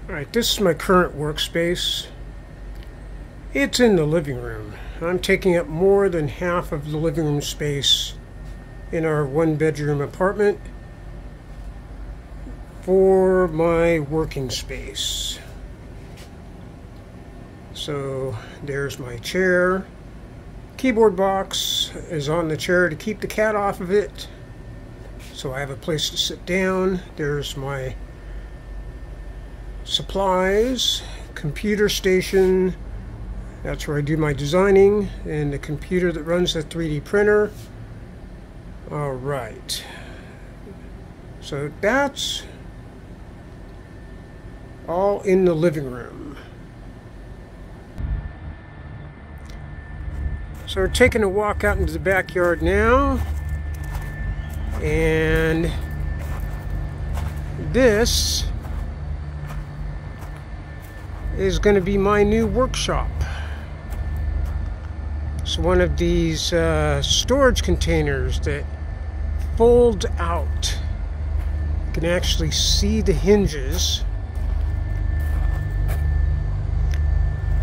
Alright, this is my current workspace. It's in the living room. I'm taking up more than half of the living room space in our one-bedroom apartment for my working space. So there's my chair. Keyboard box is on the chair to keep the cat off of it, so I have a place to sit down. There's my supplies, computer station, that's where I do my designing, and the computer that runs the 3D printer. Alright, so that's all in the living room. So we're taking a walk out into the backyard now, and this is going to be my new workshop. It's one of these storage containers that folds out. You can actually see the hinges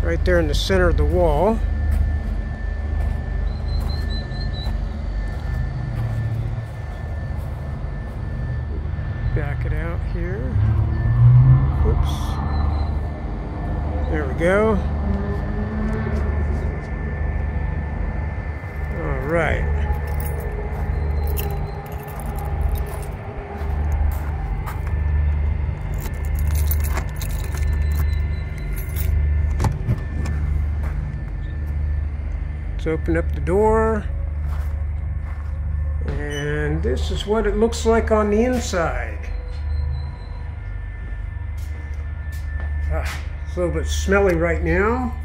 right there in the center of the wall. Back it out here. Whoops. There we go. All right. Let's open up the door. And this is what it looks like on the inside. It's a little bit smelly right now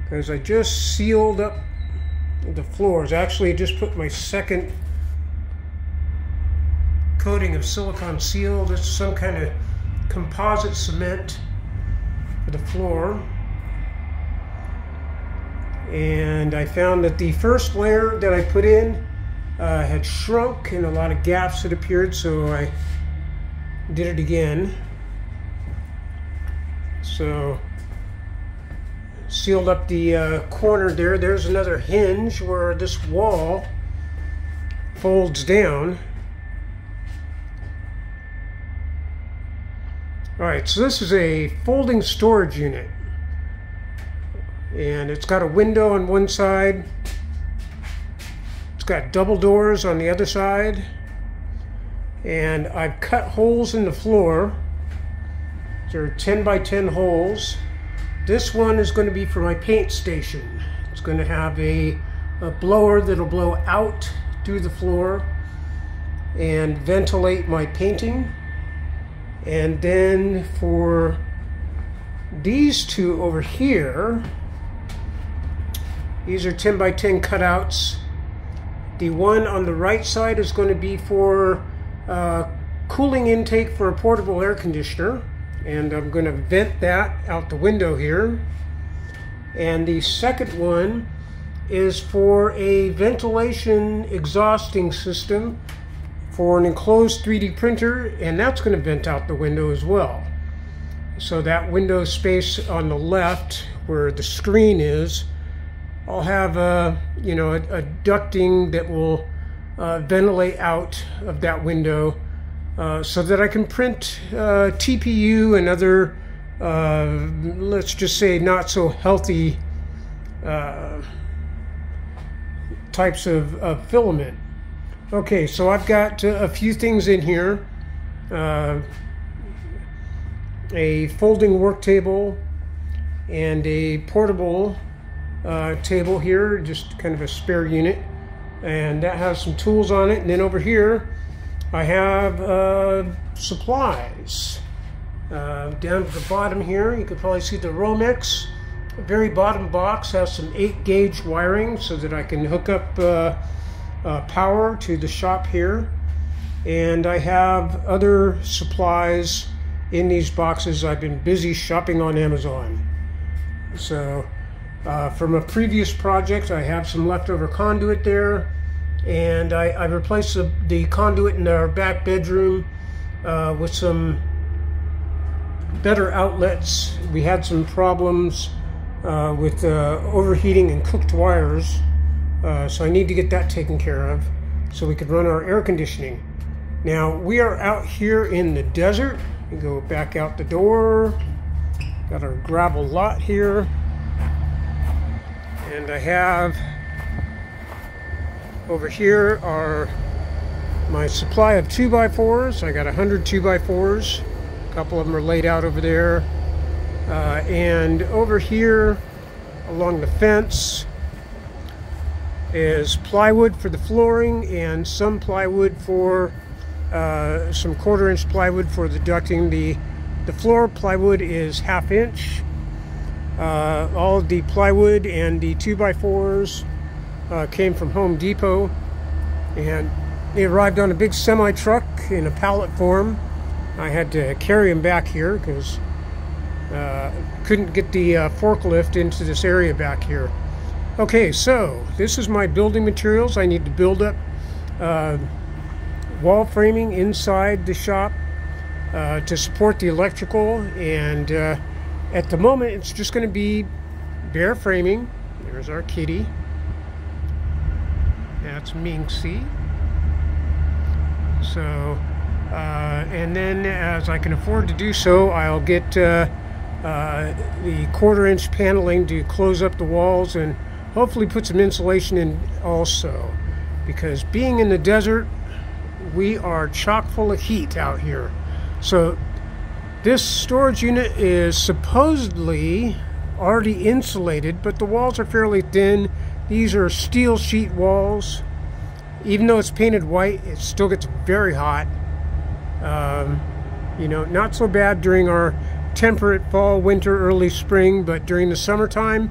because I just sealed up the floors. Actually, I just put my second coating of silicone seal. This is some kind of composite cement for the floor. And I found that the first layer that I put in had shrunk and a lot of gaps had appeared, so I did it again. So sealed up the corner there. There's another hinge where this wall folds down. Alright, so this is a folding storage unit, and it's got a window on one side. It's got double doors on the other side, and I've cut holes in the floor. There are 10 by 10 holes. This one is going to be for my paint station. It's going to have a blower that'll blow out through the floor and ventilate my painting. And then for these two over here, these are 10 by 10 cutouts. The one on the right side is going to be for cooling intake for a portable air conditioner. And I'm going to vent that out the window here. And the second one is for a ventilation exhausting system for an enclosed 3D printer, and that's going to vent out the window as well. So that window space on the left where the screen is, I'll have a ducting that will ventilate out of that window. So that I can print TPU and other, let's just say, not so healthy types of filament. Okay, so I've got a few things in here. A folding work table and a portable table here, just kind of a spare unit. And that has some tools on it. And then over here, I have supplies. Down at the bottom here, you can probably see the Romex. The very bottom box has some 8-gauge wiring so that I can hook up power to the shop here. And I have other supplies in these boxes. I've been busy shopping on Amazon. So from a previous project, I have some leftover conduit there. And I replaced the conduit in our back bedroom with some better outlets. We had some problems with overheating and cooked wires, so I need to get that taken care of so we could run our air conditioning. Now we are out here in the desert. We go back out the door. Got our gravel lot here, and I have over here are my supply of 2x4s. I got 100 2x4s. A couple of them are laid out over there. And over here along the fence is plywood for the flooring and some plywood for some 1/4 inch plywood for the ducting. The floor plywood is 1/2 inch. All of the plywood and the 2x4s came from Home Depot, and they arrived on a big semi truck in a pallet form. I had to carry them back here because couldn't get the forklift into this area back here. Okay, so this is my building materials. I need to build up wall framing inside the shop to support the electrical, and at the moment it's just going to be bare framing. There's our kitty. That's Minxie. So and then as I can afford to do so, I'll get the 1/4 inch paneling to close up the walls and hopefully put some insulation in also, because being in the desert, we are chock full of heat out here. So this storage unit is supposedly already insulated, but the walls are fairly thin. These are steel sheet walls. Even though it's painted white, it still gets very hot. You know, not so bad during our temperate fall, winter, early spring, but during the summertime,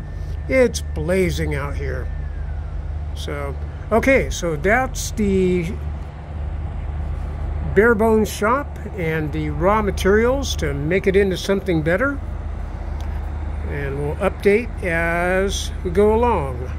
it's blazing out here. So, okay, so that's the bare bones shop and the raw materials to make it into something better. And we'll update as we go along.